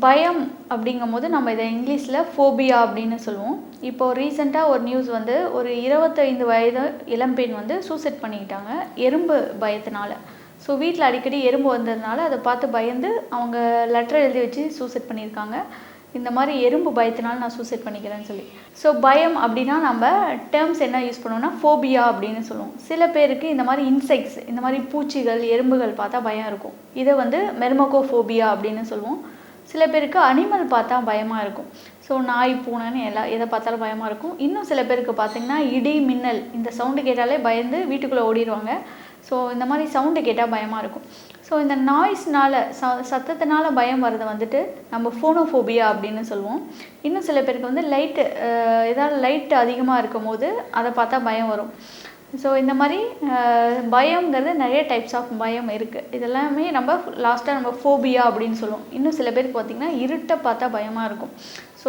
பயம் அப்படிங்கும்போது நம்ம இதை இங்கிலீஷில் ஃபோபியா அப்படின்னு சொல்லுவோம். இப்போது ரீசெண்டாக ஒரு நியூஸ் வந்து ஒரு 25 வயது இளம்பெண் வந்து சூசைட் பண்ணிக்கிட்டாங்க எறும்பு பயத்தினால. ஸோ வீட்டில் அடிக்கடி எறும்பு வந்ததுனால அதை பார்த்து பயந்து அவங்க லெட்டர் எழுதி வச்சு சூசைட் பண்ணியிருக்காங்க. இந்த மாதிரி எறும்பு பயத்தினால நான் சூசைட் பண்ணிக்கிறேன்னு சொல்லி. ஸோ பயம் அப்படின்னா நம்ம டேர்ம்ஸ் என்ன யூஸ் பண்ணுவோம்னா ஃபோபியா அப்படின்னு சொல்லுவோம். சில பேருக்கு இந்த மாதிரி இன்செக்ட்ஸ், இந்த மாதிரி பூச்சிகள், எறும்புகள் பார்த்தா பயம் இருக்கும். இதை வந்து மெர்மோகோஃபோபியா அப்படின்னு சொல்லுவோம். சில பேருக்கு அனிமல் பார்த்தா பயமாக இருக்கும். ஸோ நாய், பூனைன்னு எதை பார்த்தாலும் பயமாக இருக்கும். இன்னும் சில பேருக்கு பார்த்திங்கன்னா இடி, மின்னல் இந்த சவுண்டு கேட்டாலே பயந்து வீட்டுக்குள்ளே ஓடிடுவாங்க. ஸோ இந்த மாதிரி சவுண்டு கேட்டால் பயமாக இருக்கும். ஸோ இந்த நாய்ஸ்னால் சத்தத்தினால பயம் வர்றதை வந்துட்டு நம்ம ஃபோனோஃபோபியா அப்படின்னு சொல்லுவோம். இன்னும் சில பேருக்கு வந்து ஏதாவது லைட்டு அதிகமாக இருக்கும் போது அதை பார்த்தா பயம் வரும். ஸோ இந்த மாதிரி பயங்கிறது நிறைய டைப்ஸ் ஆஃப் பயம் இருக்குது. இதெல்லாமே நம்ம லாஸ்ட்டாக நம்ம ஃபோபியா அப்படின்னு சொல்லுவோம். இன்னும் சில பேருக்கு பார்த்திங்கன்னா இருட்டை பார்த்தா பயமாக இருக்கும். ஸோ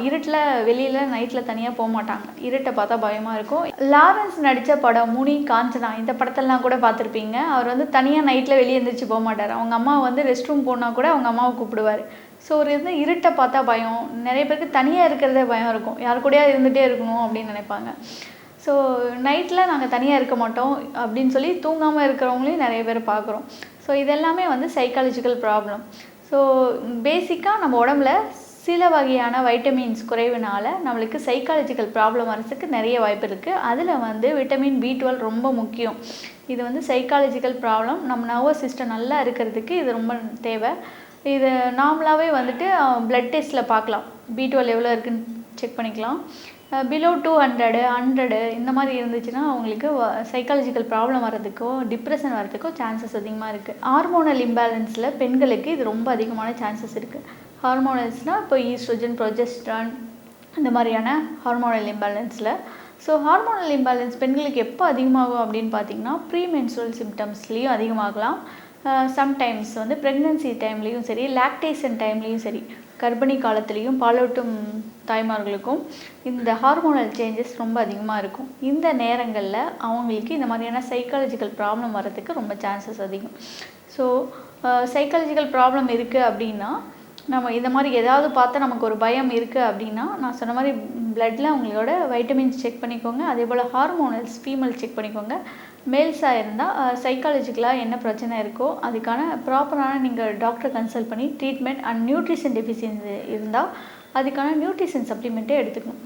இருட்டில் வெளியில் நைட்டில் தனியாக போக மாட்டாங்க. இருட்டை பார்த்தா பயமாக இருக்கும். லாரன்ஸ் நடித்த படம் முனி, காஞ்சனா இந்த படத்தெல்லாம் கூட பார்த்துருப்பீங்க. அவர் வந்து தனியாக நைட்டில் வெளியே எழுந்திரிச்சு போக மாட்டார். அவங்க அம்மா வந்து ரெஸ்ட் ரூம் போனால் கூட அவங்க அம்மாவை கூப்பிடுவார். ஸோ ஒரு இது இருட்டை பார்த்தா பயம். நிறைய பேருக்கு தனியாக இருக்கிறதே பயம் இருக்கும். யார் கூடயா இருந்துகிட்டே இருக்கணும் அப்படின்னு நினைப்பாங்க. ஸோ நைட்டில் நாங்கள் தனியாக இருக்க மாட்டோம் அப்படின்னு சொல்லி தூங்காமல் இருக்கிறவங்களையும் நிறைய பேர் பார்க்குறோம். ஸோ இதெல்லாமே வந்து சைக்காலஜிக்கல் ப்ராப்ளம். ஸோ பேசிக்காக நம்ம உடம்புல சில வகையான வைட்டமின்ஸ் குறைவுனால நம்மளுக்கு சைக்காலஜிக்கல் ப்ராப்ளம் வரதுக்கு நிறைய வாய்ப்பு இருக்குது. அதில் வந்து விட்டமின் B12 ரொம்ப முக்கியம். இது வந்து சைக்காலஜிக்கல் ப்ராப்ளம். நம்ம நர்வஸ் சிஸ்டம் நல்லா இருக்கிறதுக்கு இது ரொம்ப தேவை. இது நார்மலாகவே வந்துட்டு பிளட் டெஸ்ட்டில் பார்க்கலாம். B12 எவ்வளோ இருக்குதுன்னு செக் பண்ணிக்கலாம். பிலோ 200, 100 இந்த மாதிரி இருந்துச்சுன்னா அவங்களுக்கு சைக்காலஜிக்கல் ப்ராப்ளம் வர்றதுக்கோ டிப்ரெஷன் வர்றதுக்கோ சான்சஸ் அதிகமாக இருக்குது. ஹார்மோனல் இம்பேலன்ஸில் பெண்களுக்கு இது ரொம்ப அதிகமான சான்சஸ் இருக்குது. ஹார்மோனல்ஸ்னால் இப்போ ஈஸ்ட்ரோஜன், ப்ரொஜெஸ்ட்ரான் இந்த மாதிரியான ஹார்மோனல் இம்பேலன்ஸில். ஸோ ஹார்மோனல் இம்பேலன்ஸ் பெண்களுக்கு எப்போ அதிகமாகும் அப்படின்னு பார்த்தீங்கன்னா ப்ரீமென்ஸ்ட்ரல் சிம்டம்ஸ்லேயும் அதிகமாகலாம். சம்டைம்ஸ் வந்து ப்ரெக்னென்சி டைம்லேயும் சரி, லாக்டேஷன் டைம்லேயும் சரி, கர்ப்பிணி காலத்துலேயும் பாலூட்டும் தாய்மார்களுக்கும் இந்த ஹார்மோனல் சேஞ்சஸ் ரொம்ப அதிகமாக இருக்கும். இந்த நேரங்களில் அவங்களுக்கு இந்த மாதிரியான சைக்காலஜிக்கல் ப்ராப்ளம் வர்றதுக்கு ரொம்ப சான்சஸ் அதிகம். ஸோ சைக்காலஜிக்கல் ப்ராப்ளம் இருக்குது அப்படின்னா நம்ம இந்த மாதிரி ஏதாவது பார்த்தா நமக்கு ஒரு பயம் இருக்குது அப்படின்னா நான் சொன்ன மாதிரி பிளட்டில் உங்களோட வைட்டமின்ஸ் செக் பண்ணிக்கோங்க. அதே போல் ஹார்மோனல்ஸ் ஃபீமேல் செக் பண்ணிக்கோங்க. மேல்ஸாக இருந்தால் சைக்காலஜிக்கலாக என்ன பிரச்சனை இருக்கோ அதுக்கான ப்ராப்பரான நீங்கள் டாக்டரை கன்சல்ட் பண்ணி ட்ரீட்மெண்ட் அண்ட் நியூட்ரிஷன் டெஃபிஷியன்சி இருந்தால் அதுக்கான நியூட்ரிஷன் சப்ளிமெண்ட்டே எடுத்துக்கணும்.